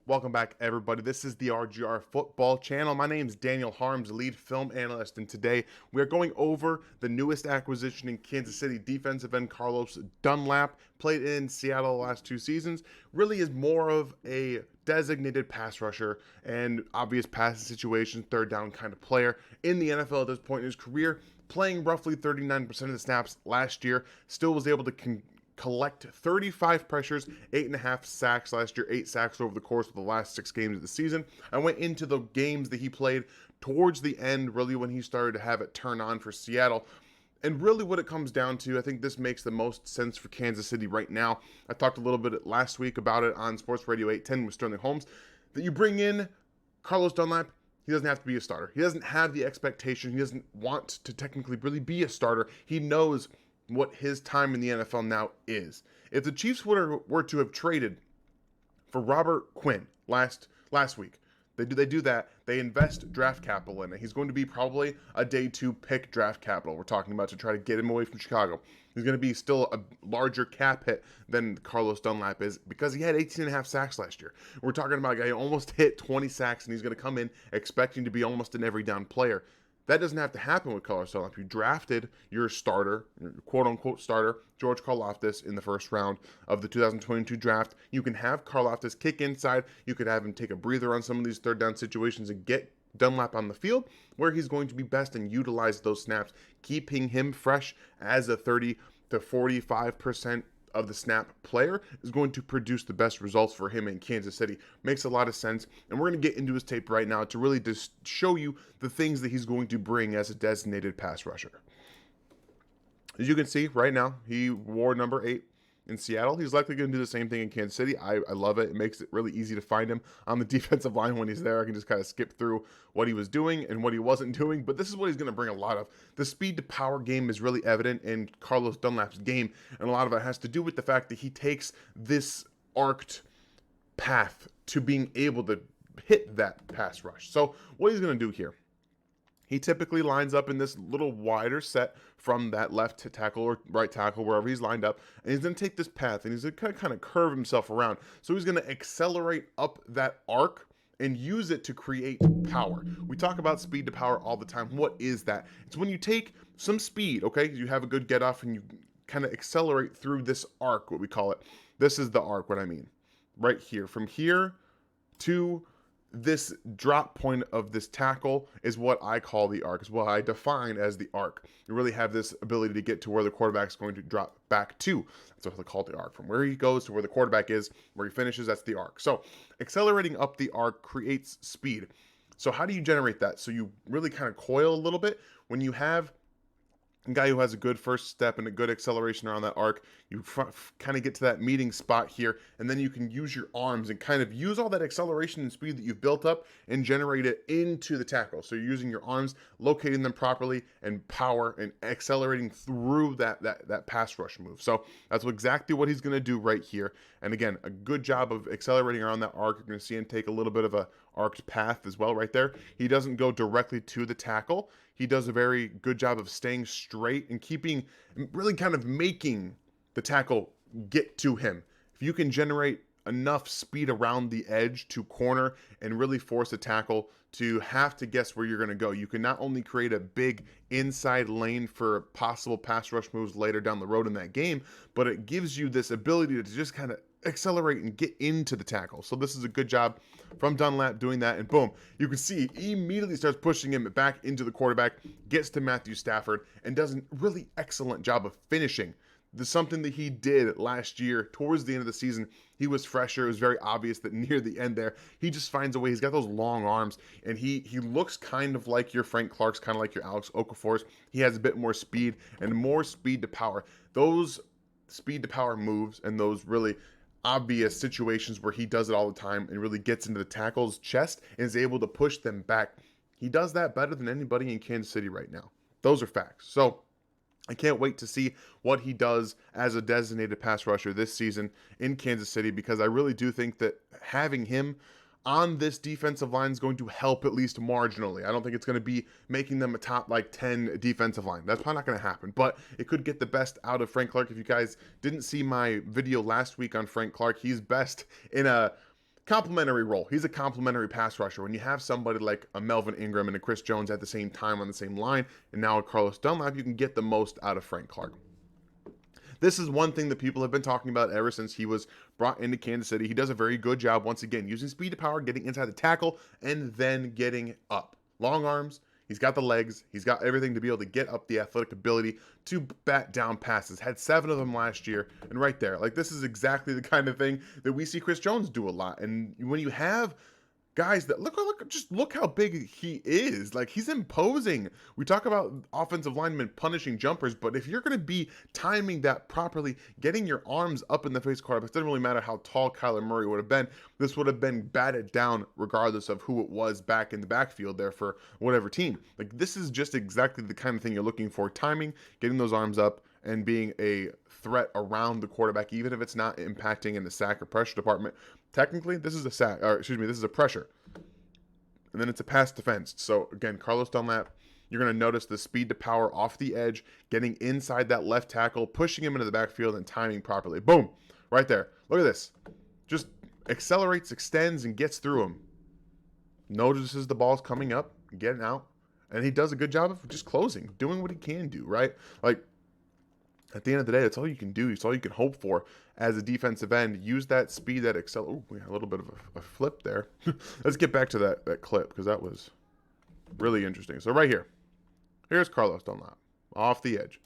Welcome back, everybody. This is the RGR Football Channel. My name is Daniel Harms, lead film analyst, and today we are going over the newest acquisition in Kansas City. Defensive end Carlos Dunlap, played in Seattle the last 2 seasons, really is more of a designated pass rusher and obvious passing situation, third down kind of player in the NFL at this point in his career, playing roughly 39% of the snaps last year, still was able to collect 35 pressures, 8.5 sacks last year, 8 sacks over the course of the last 6 games of the season. I went into the games that he played towards the end, really when he started to have it turn on for Seattle. And really what it comes down to, I think this makes the most sense for Kansas City right now. I talked a little bit last week about it on Sports Radio 810 with Sterling Holmes, that you bring in Carlos Dunlap. He doesn't have to be a starter. He doesn't have the expectation. He doesn't want to technically really be a starter. He knows what his time in the NFL now is. If the Chiefs were to have traded for Robert Quinn last week, they do that. They invest draft capital in it. He's going to be probably a day 2 pick draft capital. We're talking about to try to get him away from Chicago. He's going to be still a larger cap hit than Carlos Dunlap is because he had 18.5 sacks last year. We're talking about a guy who almost hit 20 sacks, and he's going to come in expecting to be almost an every down player. That doesn't have to happen with Carlos Dunlap. You drafted your starter, your quote-unquote starter, George Karlaftis, in the first round of the 2022 draft. You can have Karlaftis kick inside. You could have him take a breather on some of these third down situations and get Dunlap on the field where he's going to be best and utilize those snaps, keeping him fresh as a 30 to 45% of the snap player is going to produce the best results for him in Kansas City. Makes a lot of sense, and we're going to get into his tape right now to really just show you the things that he's going to bring as a designated pass rusher. As you can see right now, he wore number 8 in Seattle. He's likely going to do the same thing in Kansas City. I love it. It makes it really easy to find him on the defensive line when he's there. I can just kind of skip through what he was doing and what he wasn't doing, but this is what he's going to bring a lot of. The speed to power game is really evident in Carlos Dunlap's game, and a lot of it has to do with the fact that he takes this arced path to being able to hit that pass rush. So what he's going to do here, he typically lines up in this little wider set from that left tackle or right tackle, wherever he's lined up, and he's going to take this path, and he's going to kind of curve himself around. So he's going to accelerate up that arc and use it to create power. We talk about speed to power all the time. What is that? It's when you take some speed, okay? You have a good get off, and you kind of accelerate through this arc, what we call it. This is the arc, what I mean. Right here. From here to this drop point of this tackle is what I call the arc. It's what I define as the arc. You really have this ability to get to where the quarterback is going to drop back to. That's what they call the arc. From where he goes to where the quarterback is, where he finishes, that's the arc. So accelerating up the arc creates speed. So how do you generate that? So you really kind of coil a little bit. When you have a guy who has a good first step and a good acceleration around that arc, you kind of get to that meeting spot here, and then you can use your arms and kind of use all that acceleration and speed that you've built up and generate it into the tackle. So you're using your arms, locating them properly, and power and accelerating through that pass rush move. So that's exactly what he's going to do right here. And again, a good job of accelerating around that arc. You're going to see him take a little bit of a arced path as well right there. He doesn't go directly to the tackle. He does a very good job of staying straight and keeping, really kind of making the tackle get to him. If you can generate enough speed around the edge to corner and really force a tackle to have to guess where you're going to go, you can not only create a big inside lane for possible pass rush moves later down the road in that game, but it gives you this ability to just kind of accelerate and get into the tackle. So this is a good job from Dunlap doing that, and boom, you can see he immediately starts pushing him back into the quarterback, gets to Matthew Stafford, and does a really excellent job of finishing. This is something that he did last year towards the end of the season. He was fresher. It was very obvious that near the end there, he just finds a way. He's got those long arms, and he looks kind of like your Frank Clark's, kind of like your Alex Okafor's. He has a bit more speed and more speed to power. Those speed to power moves and those really obvious situations where he does it all the time and really gets into the tackle's chest and is able to push them back. He does that better than anybody in Kansas City right now. Those are facts. So I can't wait to see what he does as a designated pass rusher this season in Kansas City, because I really do think that having him on this defensive line is going to help at least marginally. I don't think it's going to be making them a top 10 defensive line. That's probably not going to happen, but it could get the best out of Frank Clark. If you guys didn't see my video last week on Frank Clark, he's best in a complementary role. He's a complementary pass rusher. When you have somebody like a Melvin Ingram and a Chris Jones at the same time on the same line, and now a Carlos Dunlap, you can get the most out of Frank Clark. This is one thing that people have been talking about ever since he was brought into Kansas City. He does a very good job, once again, using speed to power, getting inside the tackle, and then getting up. Long arms. He's got the legs. He's got everything to be able to get up, the athletic ability to bat down passes. Had 7 of them last year. And right there, like, this is exactly the kind of thing that we see Chris Jones do a lot. And when you have guys that look how big he is. Like, he's imposing. We talk about offensive linemen punishing jumpers, but if you're going to be timing that properly, getting your arms up in the face of quarterbacks, it doesn't really matter how tall Kyler Murray would have been. This would have been batted down regardless of who it was back in the backfield there for whatever team. Like, this is just exactly the kind of thing you're looking for. Timing, getting those arms up, and being a threat around the quarterback, even if it's not impacting in the sack or pressure department. Technically, this is a sack, or excuse me, this is a pressure. And then it's a pass defense. So again, Carlos Dunlap, you're going to notice the speed to power off the edge, getting inside that left tackle, pushing him into the backfield, and timing properly. Boom, right there. Look at this. Just accelerates, extends, and gets through him. Notices the ball's coming up, getting out, and he does a good job of just closing, doing what he can do, right? Like, at the end of the day, that's all you can do. It's all you can hope for as a defensive end. Use that speed, that Oh, we had a little bit of a flip there. Let's get back to that clip, because that was really interesting. So right here, here's Carlos Dunlap off the edge.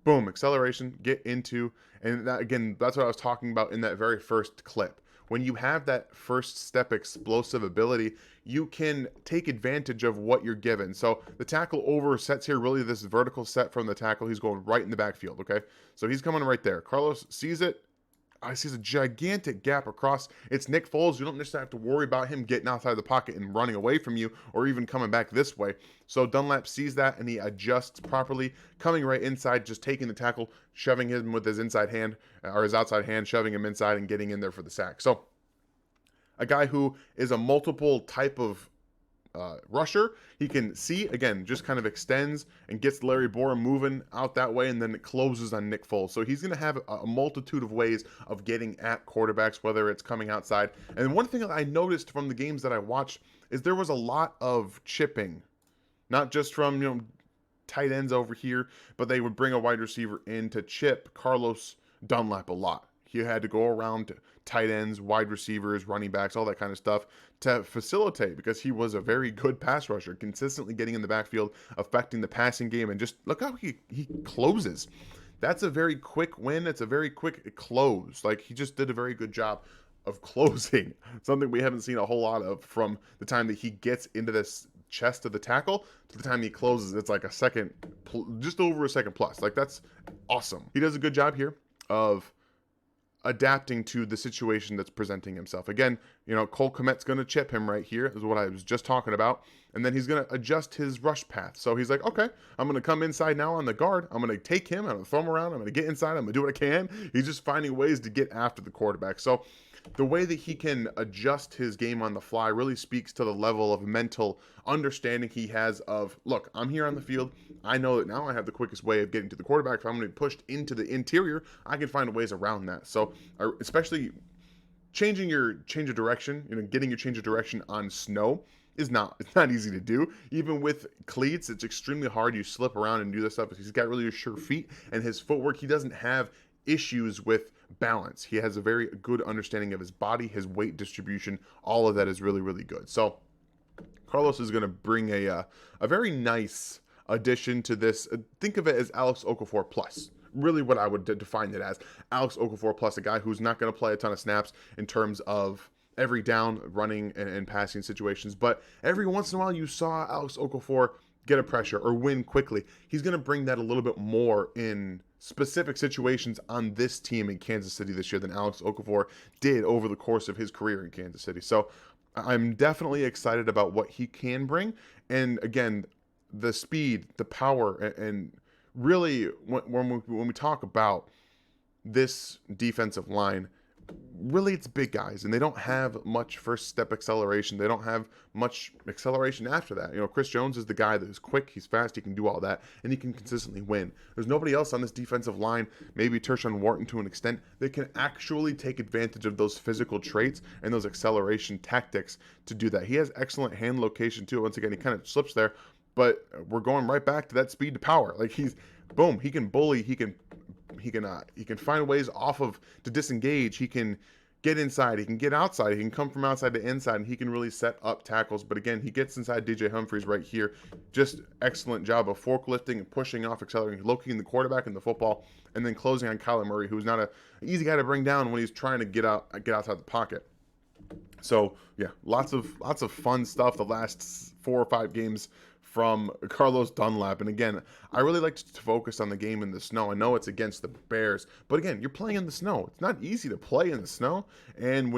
Boom, acceleration, get into, and that, again, that's what I was talking about in that very first clip. When you have that first step explosive ability, you can take advantage of what you're given. So the tackle over sets here, really this vertical set from the tackle. He's going right in the backfield, okay? So he's coming right there. Carlos sees it. I see a gigantic gap across. It's Nick Foles. You don't necessarily have to worry about him getting outside the pocket and running away from you or even coming back this way. So Dunlap sees that and he adjusts properly, coming right inside, just taking the tackle, shoving him with his inside hand or his outside hand, shoving him inside and getting in there for the sack. So a guy who is a multiple type of rusher. He can see, again, just kind of extends and gets Larry Borum moving out that way, and then it closes on Nick Foles. So he's going to have a multitude of ways of getting at quarterbacks, whether it's coming outside. And one thing that I noticed from the games that I watched is there was a lot of chipping, not just from, tight ends over here, but they would bring a wide receiver in to chip Carlos Dunlap a lot. He had to go around tight ends, wide receivers, running backs, all that kind of stuff to facilitate, because he was a very good pass rusher, consistently getting in the backfield, affecting the passing game, and just look how he closes. That's a very quick win. It's a very quick close. Like, he just did a very good job of closing, something we haven't seen a whole lot of from the time that he gets into this chest of the tackle to the time he closes. It's like a second, just over a second plus. Like, that's awesome. He does a good job here of adapting to the situation that's presenting himself. Again, Cole Kmet's going to chip him right here, is what I was just talking about. And then he's going to adjust his rush path. So he's like, okay, I'm going to come inside now on the guard. I'm going to take him. I'm going to throw him around. I'm going to get inside. I'm going to do what I can. He's just finding ways to get after the quarterback. So the way that he can adjust his game on the fly really speaks to the level of mental understanding he has of, look, I'm here on the field. I know that now I have the quickest way of getting to the quarterback. If I'm going to be pushed into the interior, I can find ways around that. So especially changing your change of direction, getting your change of direction on snow it's not easy to do. Even with cleats, it's extremely hard. You slip around and do this stuff. He's got really sure feet, and his footwork, he doesn't have issues with balance. He has a very good understanding of his body, his weight distribution. All of that is really, really good. So Carlos is going to bring a very nice addition to this. Think of it as Alex Okafor plus. Really what I would define it as. Alex Okafor plus, a guy who's not going to play a ton of snaps in terms of every down running and passing situations, but every once in a while you saw Alex Okafor get a pressure or win quickly. He's going to bring that a little bit more in specific situations on this team in Kansas City this year than Alex Okafor did over the course of his career in Kansas City. So I'm definitely excited about what he can bring. And again, the speed, the power, and really when we talk about this defensive line, really it's big guys, and they don't have much first step acceleration. They don't have much acceleration after that. Chris Jones is the guy that is quick, he's fast, he can do all that, and he can consistently win. There's nobody else on this defensive line, maybe Tershawn Wharton to an extent, that can actually take advantage of those physical traits and those acceleration tactics to do that. He has excellent hand location too. Once again, he kind of slips there, but we're going right back to that speed to power. Like, he's boom, he can bully, he can find ways to disengage. He can get inside. He can get outside. He can come from outside to inside, and he can really set up tackles. But again, he gets inside DJ Humphries right here. Just excellent job of forklifting and pushing off, accelerating, locating the quarterback in the football, and then closing on Kyler Murray, who's not an easy guy to bring down when he's trying to get outside the pocket. So yeah, lots of fun stuff the last 4 or 5 games from Carlos Dunlap. And again, I really like to focus on the game in the snow. I know it's against the Bears, but again, you're playing in the snow. It's not easy to play in the snow. And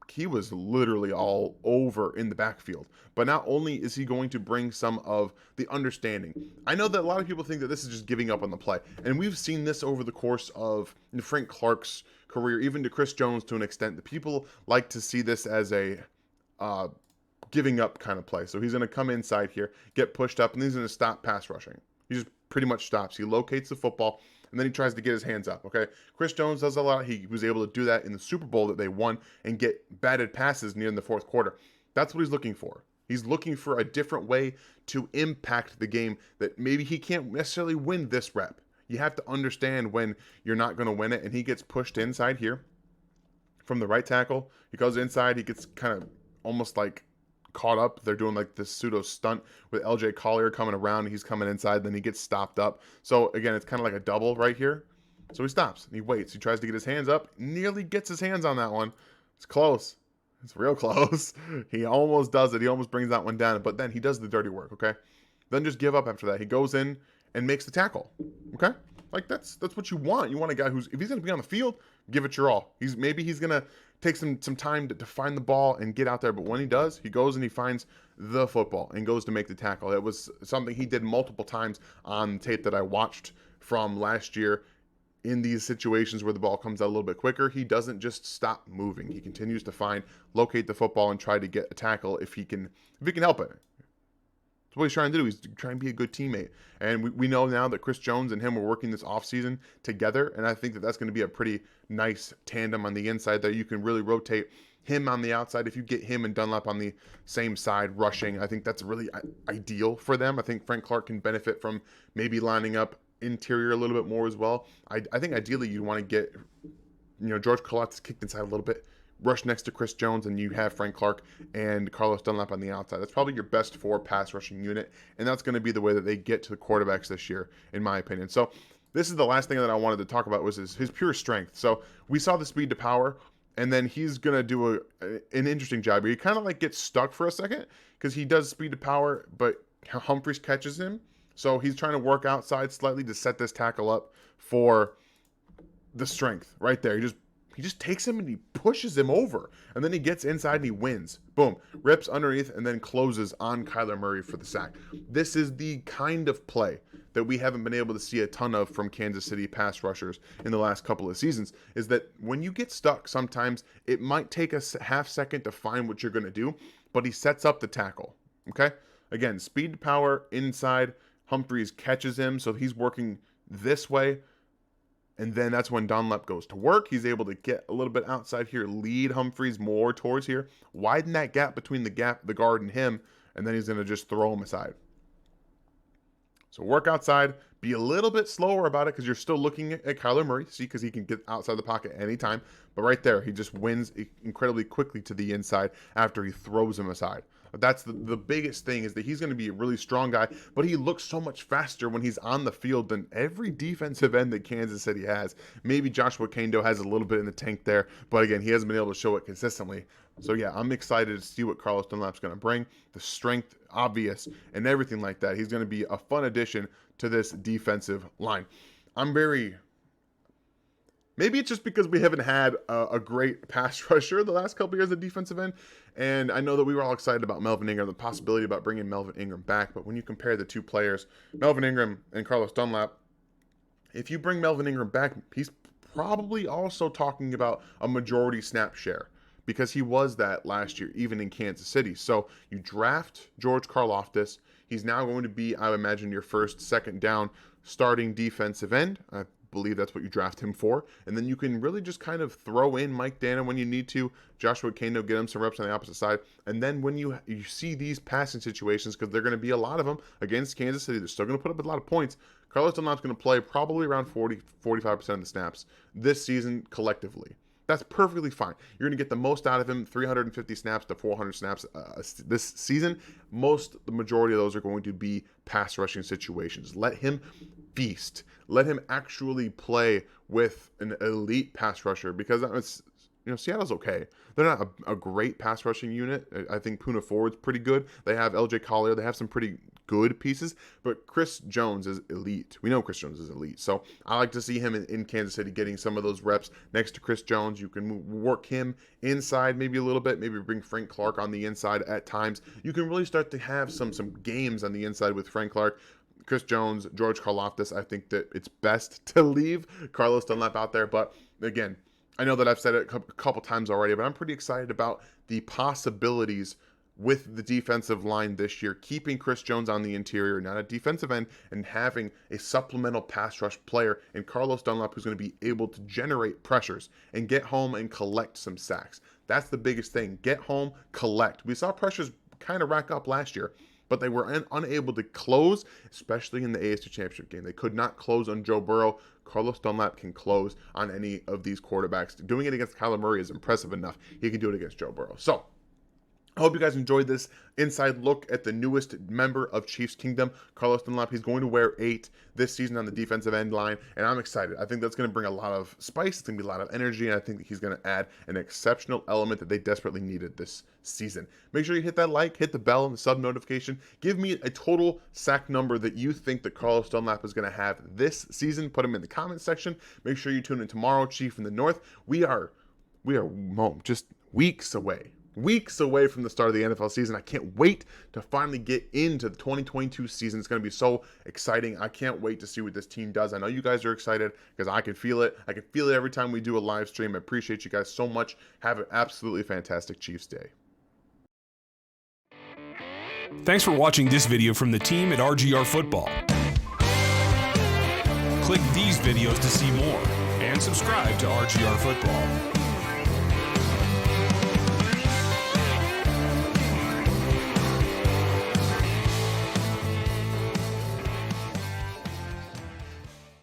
he was literally all over in the backfield. But not only is he going to bring some of the understanding, I know that a lot of people think that this is just giving up on the play. And we've seen this over the course of Frank Clark's career, even to Chris Jones to an extent. The people like to see this as a giving up kind of play. So he's going to come inside here, get pushed up, and he's going to stop pass rushing. He just pretty much stops. He locates the football, and then he tries to get his hands up, okay? Chris Jones does a lot. He was able to do that in the Super Bowl that they won and get batted passes near in the fourth quarter. That's what he's looking for. He's looking for a different way to impact the game that maybe he can't necessarily win this rep. You have to understand when you're not going to win it, and he gets pushed inside here from the right tackle. He goes inside. He gets kind of almost like caught up. They're doing like this pseudo stunt with LJ Collier coming around. He's coming inside, then he gets stopped up. So again, it's kind of like a double right here. So he stops and he waits. He tries to get his hands up, nearly gets his hands on that one. It's close. It's real close. He almost does it. He almost brings that one down, but then he does the dirty work, okay? Then just give up after that. He goes in and makes the tackle, okay? Like, that's what you want. You want a guy who's, if he's going to be on the field, give it your all. He's going to take some time to find the ball and get out there, but when he does, he goes and he finds the football and goes to make the tackle. It was something he did multiple times on tape that I watched from last year. In these situations where the ball comes out a little bit quicker, he doesn't just stop moving. He continues to locate the football and try to get a tackle if he can help it. That's what he's trying to do. He's trying to be a good teammate. And we know now that Chris Jones and him are working this offseason together, and I think that that's going to be a pretty nice tandem on the inside there. You can really rotate him on the outside. If you get him and Dunlap on the same side rushing, I think that's really ideal for them. I think Frank Clark can benefit from maybe lining up interior a little bit more as well. I think ideally you'd want to get George Karlaftis kicked inside a little bit, rush next to Chris Jones, and you have Frank Clark and Carlos Dunlap on the outside. That's probably your best 4 pass rushing unit, and that's going to be the way that they get to the quarterbacks this year, in my opinion. So this is the last thing that I wanted to talk about, was his pure strength. So we saw the speed to power, and then he's going to do an interesting job. He kind of like gets stuck for a second because he does speed to power, but Humphries catches him. So he's trying to work outside slightly to set this tackle up for the strength right there. He just takes him and he pushes him over, and then he gets inside and he wins. Boom, rips underneath and then closes on Kyler Murray for the sack. This is the kind of play that we haven't been able to see a ton of from Kansas City pass rushers in the last couple of seasons, is that when you get stuck, sometimes it might take a half second to find what you're going to do, but he sets up the tackle, okay? Again, speed to power inside. Humphries catches him, so he's working this way. And then that's when Dunlap goes to work. He's able to get a little bit outside here, lead Humphries more towards here, widen that gap between the guard and him, and then he's going to just throw him aside. So work outside, be a little bit slower about it because you're still looking at Kyler Murray, see, because he can get outside the pocket anytime. But right there, he just wins incredibly quickly to the inside after he throws him aside. That's the biggest thing, is that he's going to be a really strong guy, but he looks so much faster when he's on the field than every defensive end that Kansas City has. Maybe Joshua Kando has a little bit in the tank there, but again, he hasn't been able to show it consistently. So yeah, I'm excited to see what Carlos Dunlap's going to bring. The strength, obvious, and everything like that. He's going to be a fun addition to this defensive line. Maybe it's just because we haven't had a great pass rusher the last couple years at defensive end. And I know that we were all excited about Melvin Ingram, the possibility about bringing Melvin Ingram back. But when you compare the two players, Melvin Ingram and Carlos Dunlap, if you bring Melvin Ingram back, he's probably also talking about a majority snap share because he was that last year, even in Kansas City. So you draft George Karlaftis. He's now going to be, I would imagine, your first, second down starting defensive end. I believe that's what you draft him for. And then you can really just kind of throw in Mike Dana when you need to. Joshua Kano, get him some reps on the opposite side. And then when you see these passing situations, because they're going to be a lot of them against Kansas City, they're still going to put up a lot of points. Carlos Dunlap's going to play probably around 45% of the snaps this season collectively. That's perfectly fine. You're going to get the most out of him, 350 snaps to 400 snaps this season. The majority of those are going to be pass rushing situations. Let him feast. Let him actually play with an elite pass rusher, because it's, Seattle's okay. They're not a great pass rushing unit. I think Puna Ford's pretty good. They have LJ Collier. They have some pretty good pieces, but Chris Jones is elite. We know Chris Jones is elite. So I like to see him in Kansas City getting some of those reps next to Chris Jones. You can work him inside maybe a little bit, maybe bring Frank Clark on the inside at times. You can really start to have some games on the inside with Frank Clark. Chris Jones, George Karlaftis, I think that it's best to leave Carlos Dunlap out there. But again, I know that I've said it a couple times already, but I'm pretty excited about the possibilities with the defensive line this year, keeping Chris Jones on the interior, not a defensive end, and having a supplemental pass rush player in Carlos Dunlap who's going to be able to generate pressures and get home and collect some sacks. That's the biggest thing. Get home, collect. We saw pressures kind of rack up last year, but they were unable to close, especially in the AFC Championship game. They could not close on Joe Burrow. Carlos Dunlap can close on any of these quarterbacks. Doing it against Kyler Murray is impressive enough. He can do it against Joe Burrow. So I hope you guys enjoyed this inside look at the newest member of Chiefs Kingdom, Carlos Dunlap. He's going to wear 8 this season on the defensive end line, and I'm excited. I think that's going to bring a lot of spice. It's going to be a lot of energy, and I think that he's going to add an exceptional element that they desperately needed this season. Make sure you hit that like, hit the bell, and the sub notification. Give me a total sack number that you think that Carlos Dunlap is going to have this season. Put them in the comments section. Make sure you tune in tomorrow, Chief in the North. We are just weeks away from the start of the NFL season. I can't wait to finally get into the 2022 season. It's going to be so exciting. I can't wait to see what this team does. I know you guys are excited because I can feel it. I can feel it every time we do a live stream. I appreciate you guys so much. Have an absolutely fantastic Chiefs day. Thanks for watching this video from the team at RGR Football. Click these videos to see more and subscribe to RGR Football.